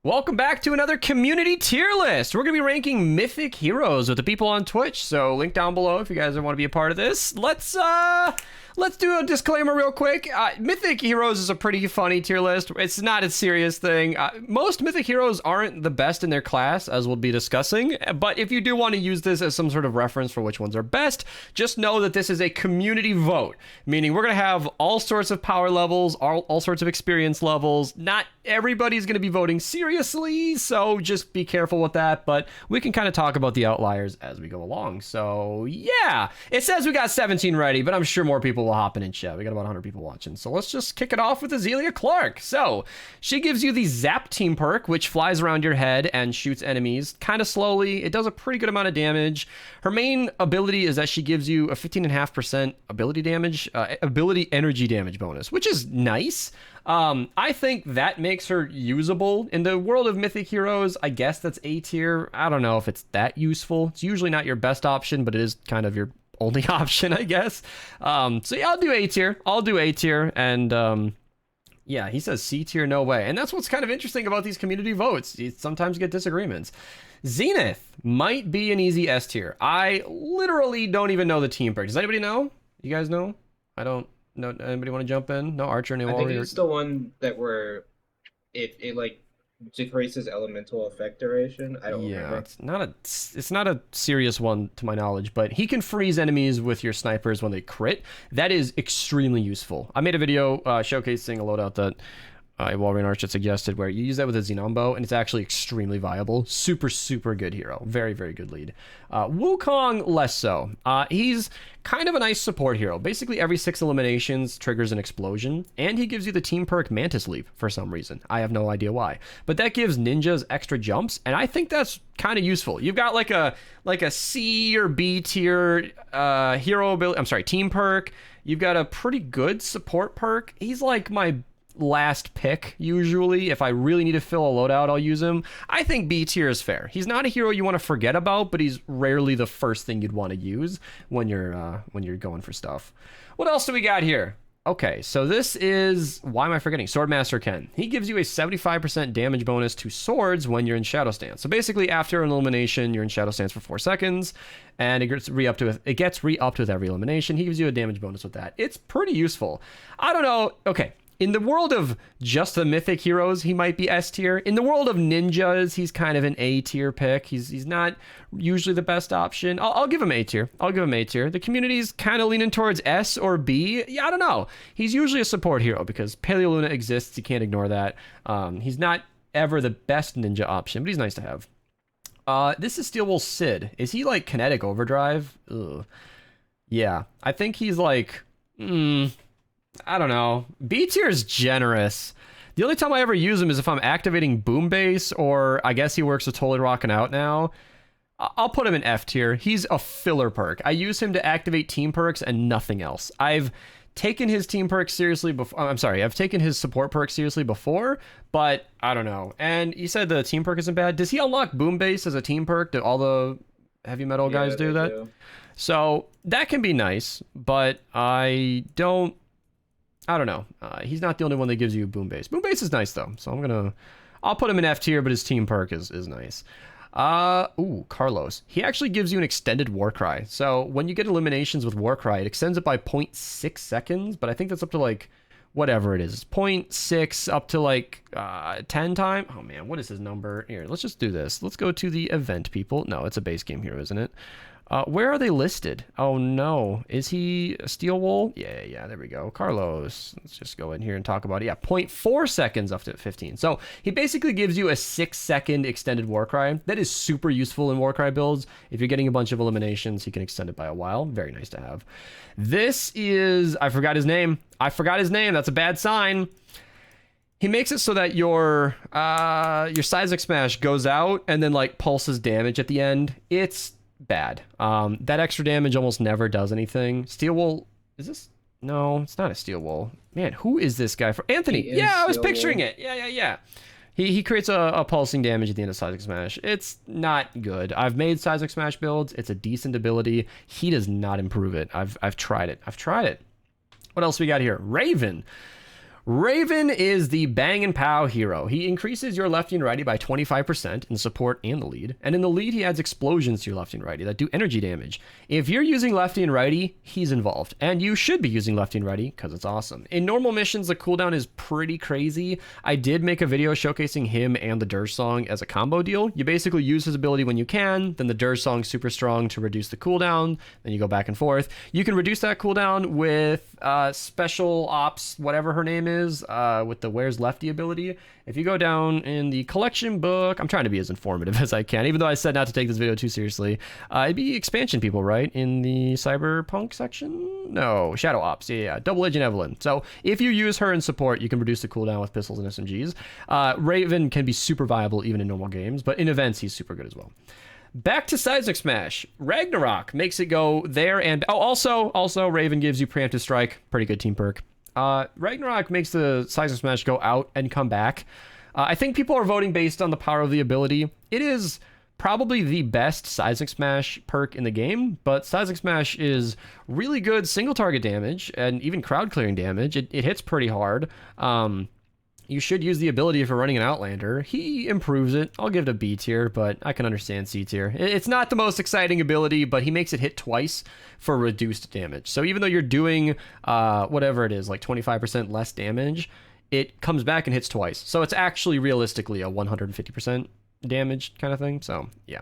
Welcome back to another community tier list. We're going to be ranking Mythic heroes with the people on Twitch, so link down below if you guys want to be a part of this. Let's do a disclaimer real quick. Mythic heroes is a pretty funny tier list. It's not a serious thing. Most Mythic heroes aren't the best in their class, as we'll be discussing, but if you do want to use this as some sort of reference for which ones are best, just know that this is a community vote, meaning we're going to have all sorts of power levels, all sorts of experience levels. Not everybody's going to be voting seriously, so just be careful with that, but we can kind of talk about the outliers as we go along. So yeah, it says we got 17 ready, but I'm sure more people will hop in chat. We got about 100 people watching, so let's just kick it off with Azealia Clark. So she gives you the Zap team perk, which flies around your head and shoots enemies kind of slowly. It does a pretty good amount of damage. Her main ability is that she gives you a 15.5% ability energy damage bonus, which is nice. I think that makes her usable in the world of Mythic heroes. I guess that's A tier. I don't know if it's that useful. It's usually not your best option, but it is kind of your only option, I guess. So yeah, I'll do A tier. And yeah, he says C tier, no way. And that's what's kind of interesting about these community votes. You sometimes get disagreements. Zenith might be an easy S tier. I literally don't even know the team perk. Does anybody know? You guys know? I don't. No, anybody want to jump in? No, Archer, no. I think it's the one that where it like decreases elemental effect duration. I don't remember. It's not a serious one to my knowledge, but he can freeze enemies with your snipers when they crit. That is extremely useful. I made a video showcasing a loadout that Wolverine Archer suggested where you use that with a Xenombo, and it's actually extremely viable. Super, super good hero. Very, very good lead. Wukong, less so. He's kind of a nice support hero. Basically, every 6 eliminations triggers an explosion, and he gives you the team perk Mantis Leap for some reason. I have no idea why. But that gives ninjas extra jumps, and I think that's kind of useful. You've got like a C or B tier hero ability. I'm sorry, team perk. You've got a pretty good support perk. He's like my last pick usually. If I really need to fill a loadout, I'll use him. I think B tier is fair. He's not a hero you want to forget about, but he's rarely the first thing you'd want to use when you're going for stuff. What else do we got here? Okay, so this is, why am I forgetting? Swordmaster Ken. He gives you a 75% damage bonus to swords when you're in shadow stance. So basically, after an elimination, you're in shadow stance for 4 seconds, and it gets re-upped with every elimination. He gives you a damage bonus with that. It's pretty useful. I don't know. Okay. In the world of just the Mythic heroes, he might be S tier. In the world of ninjas, he's kind of an A tier pick. He's not usually the best option. I'll give him A tier. The community's kind of leaning towards S or B. Yeah, I don't know. He's usually a support hero because Paleo Luna exists. You can't ignore that. He's not ever the best ninja option, but he's nice to have. This is Steel Wool Sid. Is he like kinetic overdrive? Ugh. Yeah, I think he's like... I don't know. B tier is generous. The only time I ever use him is if I'm activating Boom Base, or I guess he works with Totally Rockin' Out now. I'll put him in F tier. He's a filler perk. I use him to activate team perks and nothing else. I've taken his team perk seriously before. I'm sorry, I've taken his support perk seriously before, but I don't know. And you said the team perk isn't bad. Does he unlock Boom Base as a team perk? Do all the heavy metal guys do that? Do. So that can be nice, but I don't know. He's not the only one that gives you Boom Base. Boom Base is nice though, so I'll put him in F tier, but his team perk is nice. Carlos. He actually gives you an extended Warcry. So when you get eliminations with Warcry, it extends it by 0.6 seconds, but I think that's up to like whatever it is. It's 0.6 up to like 10 times. Oh man, what is his number? Here, let's just do this. Let's go to the event people. No, it's a base game hero, isn't it? Where are they listed? Oh no, is he a Steel Wool? Yeah, there we go. Carlos, let's just go in here and talk about it. Yeah, 0.4 seconds up to 15. So he basically gives you a 6-second extended Warcry. That is super useful in Warcry builds. If you're getting a bunch of eliminations, he can extend it by a while. Very nice to have. This is, I forgot his name. That's a bad sign. He makes it so that your Seismic Smash goes out and then like pulses damage at the end. It's bad. That extra damage almost never does anything. Steel Wool, is this? No, it's not a Steel Wool. Man, who is this guy? For Anthony. Yeah, I was picturing it. Yeah. He creates a pulsing damage at the end of Seismic Smash. It's not good. I've made Seismic Smash builds. It's a decent ability. He does not improve it. I've tried it. What else we got here? Raven. Raven is the bang and pow hero. He increases your lefty and righty by 25% in support and the lead. And in the lead, he adds explosions to your lefty and righty that do energy damage. If you're using lefty and righty, he's involved. And you should be using lefty and righty because it's awesome. In normal missions, the cooldown is pretty crazy. I did make a video showcasing him and the Dirge Song as a combo deal. You basically use his ability when you can, then the Dirge Song's super strong to reduce the cooldown, then you go back and forth. You can reduce that cooldown with special ops, whatever her name is, with the Where's Lefty ability. If you go down in the collection book, I'm trying to be as informative as I can, even though I said not to take this video too seriously. It'd be expansion people, right? In the Cyberpunk section? No, Shadow Ops. Yeah. Double Agent Evelyn. So if you use her in support, you can reduce the cooldown with pistols and SMGs. Raven can be super viable even in normal games, but in events, he's super good as well. Back to Seismic Smash. Ragnarok makes it go there and... Oh, also, Raven gives you Preemptive Strike. Pretty good team perk. Ragnarok makes the Seismic Smash go out and come back. I think people are voting based on the power of the ability. It is probably the best Seismic Smash perk in the game, but Seismic Smash is really good single target damage and even crowd clearing damage. It hits pretty hard. You should use the ability if you're running an Outlander. He improves it. I'll give it a B tier, but I can understand C tier. It's not the most exciting ability, but he makes it hit twice for reduced damage. So even though you're doing whatever it is, like 25% less damage, it comes back and hits twice. So it's actually realistically a 150% damage kind of thing. So yeah,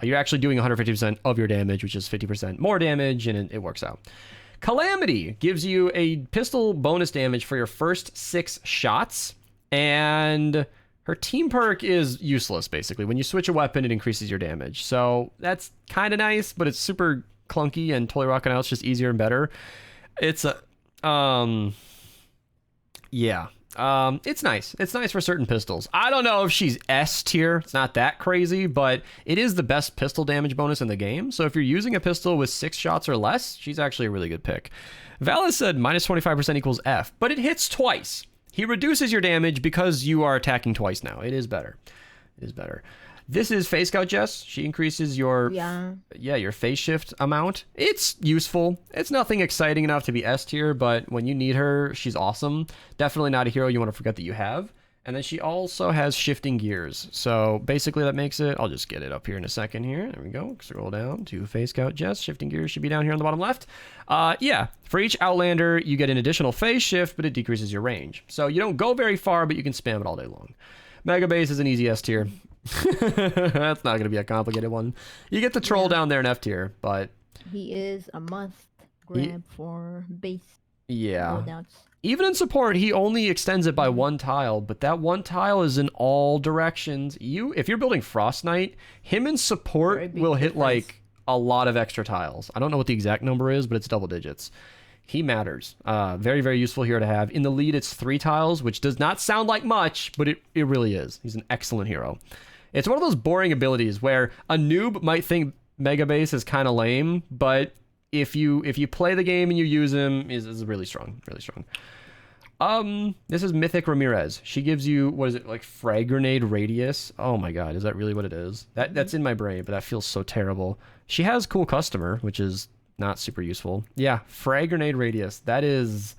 you're actually doing 150% of your damage, which is 50% more damage, and it works out. Calamity gives you a pistol bonus damage for your first 6 shots, and her team perk is useless, basically. When you switch a weapon, it increases your damage. So that's kind of nice, but it's super clunky and totally rocking out. It's just easier and better. It's a... yeah. It's nice. It's nice for certain pistols. I don't know if she's S tier. It's not that crazy, but it is the best pistol damage bonus in the game. So if you're using a pistol with 6 shots or less, she's actually a really good pick. Valis said minus 25% equals F, but it hits twice. He reduces your damage because you are attacking twice now. It is better. It is better. This is Phase Scout Jess. She increases your your phase shift amount. It's useful. It's nothing exciting enough to be S tier, but when you need her, she's awesome. Definitely not a hero you want to forget that you have. And then she also has shifting gears. So basically that makes it, I'll just get it up here in a second here. There we go. Scroll down to Phase Scout Jess. Shifting gears should be down here on the bottom left. Yeah, for each Outlander, you get an additional phase shift, but it decreases your range. So you don't go very far, but you can spam it all day long. Mega Base is an easy S tier. That's not going to be a complicated one. You get the troll down there in F tier, but he is a must grab for base. Yeah. Loadouts. Even in support, he only extends it by 1 tile, but that 1 tile is in all directions. If you're building Frost Knight, him in support will hit like a lot of extra tiles. I don't know what the exact number is, but it's double digits. He matters. Very, very useful hero to have. In the lead, it's 3 tiles, which does not sound like much, but it really is. He's an excellent hero. It's one of those boring abilities where a noob might think Mega Base is kind of lame, but if you play the game and you use him, is really strong, really strong. This is Mythic Ramirez. She gives you, what is it, like frag grenade radius? Oh my god, is that really what it is? That's in my brain, but that feels so terrible. She has cool customer, which is not super useful. Yeah, frag grenade radius. That is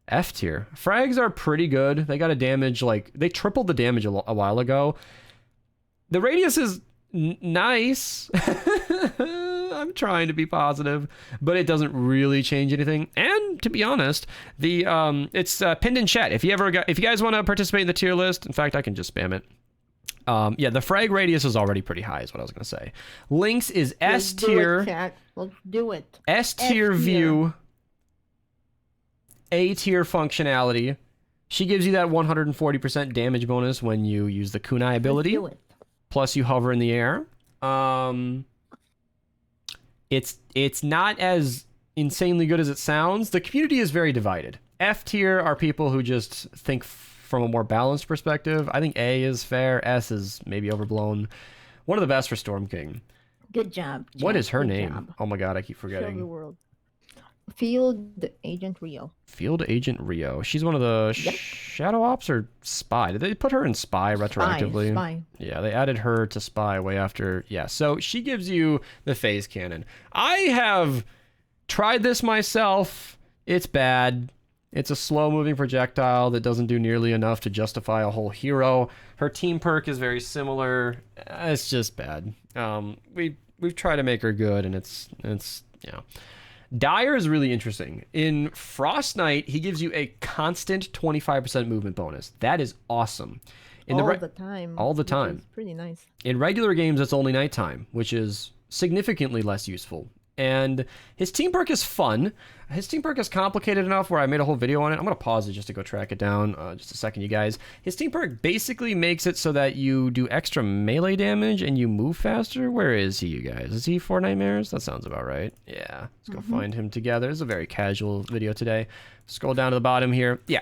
F tier. Frags are pretty good. They got a damage, like, they tripled the damage a while ago. The radius is nice. I'm trying to be positive, but it doesn't really change anything. And to be honest, the it's pinned in chat. If you guys want to participate in the tier list, in fact, I can just spam it. Yeah, the frag radius is already pretty high, is what I was gonna say. Lynx is S tier. Let's do it. S tier view. A tier functionality. She gives you that 140% damage bonus when you use the kunai ability. Let's do it. Plus you hover in the air. It's not as insanely good as it sounds. The community is very divided. F tier are people who just think from a more balanced perspective. I think A is fair. S is maybe overblown. One of the best for Storm King. Good job. What is her name? Oh my god, I keep forgetting. Show the world. Field Agent Rio. Field Agent Rio. She's one of the Shadow Ops or Spy. Did they put her in Spy retroactively? Spy. Yeah, they added her to Spy way after. Yeah, so she gives you the phase cannon. I have tried this myself. It's bad. It's a slow-moving projectile that doesn't do nearly enough to justify a whole hero. Her team perk is very similar. It's just bad. We've tried to make her good, and it's yeah. Dire is really interesting. In Frost Knight, he gives you a constant 25% movement bonus. That is awesome. All the time. All the time. Which is pretty nice. In regular games, it's only nighttime, which is significantly less useful. And his team perk is fun. His team perk is complicated enough where I made a whole video on it. I'm going to pause it just to go track it down. Just a second, you guys. His team perk basically makes it so that you do extra melee damage and you move faster. Where is he, you guys? Is he Four Nightmares? That sounds about right. Yeah, let's go find him together. It's a very casual video today. Scroll down to the bottom here. Yeah.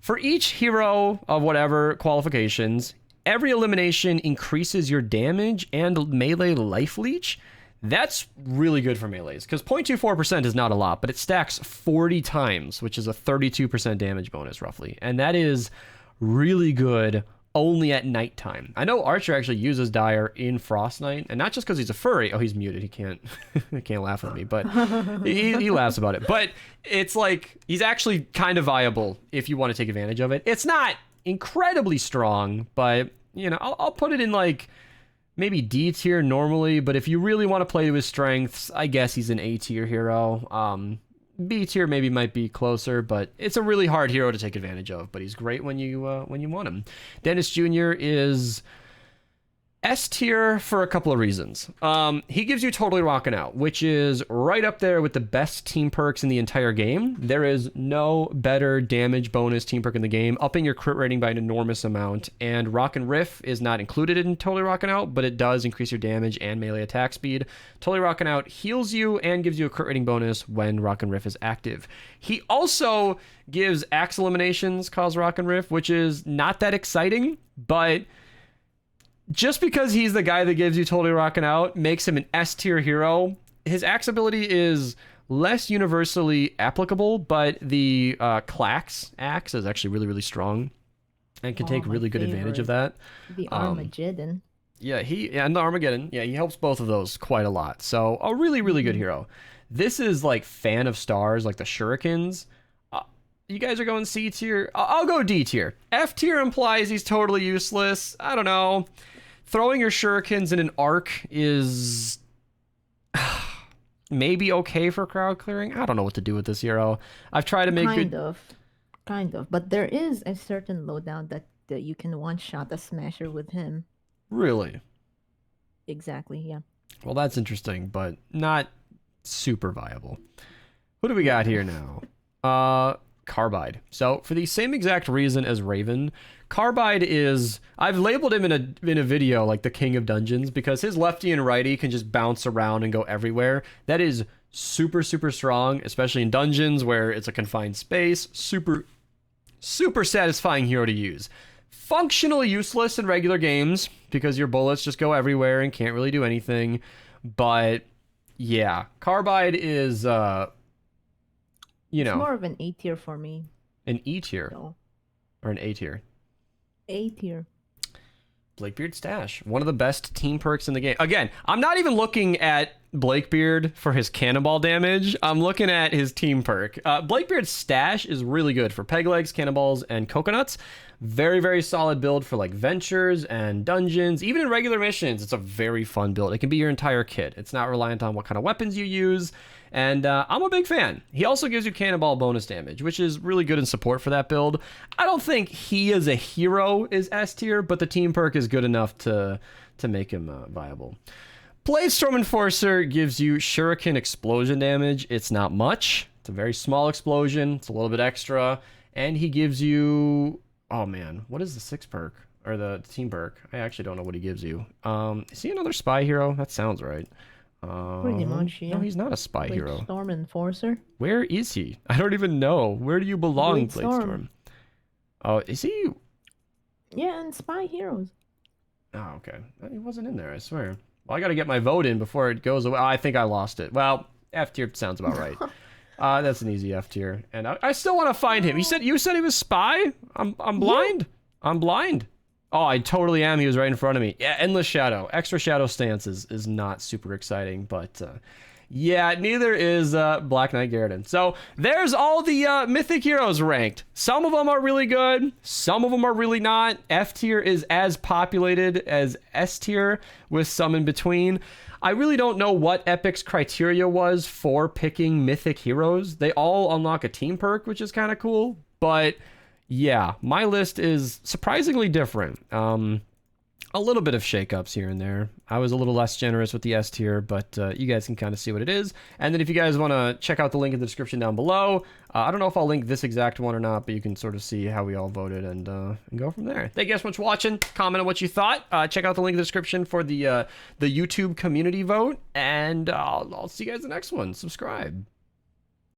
For each hero of whatever qualifications, every elimination increases your damage and melee life leech. That's really good for melees, because 0.24% is not a lot, but it stacks 40 times, which is a 32% damage bonus, roughly. And that is really good only at nighttime. I know Archer actually uses Dire in Frost Knight, and not just because he's a furry. Oh, he's muted. He can't he can't laugh at me, but he laughs about it. But it's like, he's actually kind of viable if you want to take advantage of it. It's not incredibly strong, but, you know, I'll put it in, like, maybe D tier normally, but if you really want to play to his strengths, I guess he's an A tier hero. B tier maybe might be closer, but it's a really hard hero to take advantage of, but he's great when you want him. Dennis Jr. is S tier for a couple of reasons. He gives you Totally Rockin' Out, which is right up there with the best team perks in the entire game. There is no better damage bonus team perk in the game, upping your crit rating by an enormous amount. And Rockin' Riff is not included in Totally Rockin' Out, but it does increase your damage and melee attack speed. Totally Rockin' Out heals you and gives you a crit rating bonus when Rockin' Riff is active. He also gives axe eliminations cause Rockin' Riff, which is not that exciting, but just because he's the guy that gives you Totally Rockin' Out makes him an S tier hero. His axe ability is less universally applicable, but the Clax axe is actually really, really strong and can take really good advantage of that. The Armageddon. Yeah, and the Armageddon. Yeah, he helps both of those quite a lot. So a really, really good hero. This is like Fan of Stars, like the Shurikens. You guys are going C tier. I'll go D tier. F tier implies he's totally useless. I don't know. Throwing your shurikens in an arc is maybe okay for crowd clearing. I don't know what to do with this hero. I've tried to make Kind of. But there is a certain loadout that you can one-shot a smasher with him. Really? Exactly, yeah. Well, that's interesting, but not super viable. Who do we got here now? Carbide. So for the same exact reason as Raven, Carbide is, I've labeled him in a video like the king of dungeons, because his lefty and righty can just bounce around and go everywhere. That is super, super strong, especially in dungeons where it's a confined space. Super, super satisfying hero to use. Functionally useless in regular games because your bullets just go everywhere and can't really do anything. But yeah, Carbide is it's more of an A tier for me. An E tier? So. Or an A tier? A tier. Blakebeard Stash. One of the best team perks in the game. Again, I'm not even looking at Blakebeard for his cannonball damage. I'm looking at his team perk. Blakebeard's Stash is really good for peg legs, cannonballs, and coconuts. Very, very solid build for like ventures and dungeons. Even in regular missions, it's a very fun build. It can be your entire kit. It's not reliant on what kind of weapons you use. And I'm a big fan. He also gives you cannonball bonus damage, which is really good in support for that build. I don't think he as a hero is S tier, but the team perk is good enough to make him viable. Bladestorm Enforcer gives you Shuriken explosion damage. It's not much. It's a very small explosion. It's a little bit extra. And he gives you... Oh, man. What is the 6 perk? Or the team perk? I actually don't know what he gives you. Is he another spy hero? That sounds right. Pretty much, yeah. No, he's not a spy hero. Bladestorm Enforcer. Where is he? I don't even know. Where do you belong, Bladestorm? Bladestorm? Oh, is he? Yeah, and spy heroes. Oh, okay. He wasn't in there, I swear. Well, I gotta get my vote in before it goes away. Oh, I think I lost it. Well, F tier sounds about right. That's an easy F tier. And I still want to find him. You said he was spy? I'm blind? Yeah. I'm blind. Oh, I totally am. He was right in front of me. Yeah, Endless Shadow. Extra Shadow stance is not super exciting, but Yeah, neither is Black Knight Garridan. So there's all the Mythic heroes ranked. Some of them are really good. Some of them are really not. F tier is as populated as S tier, with some in between. I really don't know what Epic's criteria was for picking Mythic heroes. They all unlock a team perk, which is kind of cool. But yeah, my list is surprisingly different. A little bit of shakeups here and there. I was a little less generous with the S tier, but you guys can kind of see what it is. And then if you guys want to check out the link in the description down below, I don't know if I'll link this exact one or not, but you can sort of see how we all voted and go from there. Thank you guys so much for watching. Comment on what you thought. Check out the link in the description for the YouTube community vote, and I'll see you guys in the next one. Subscribe.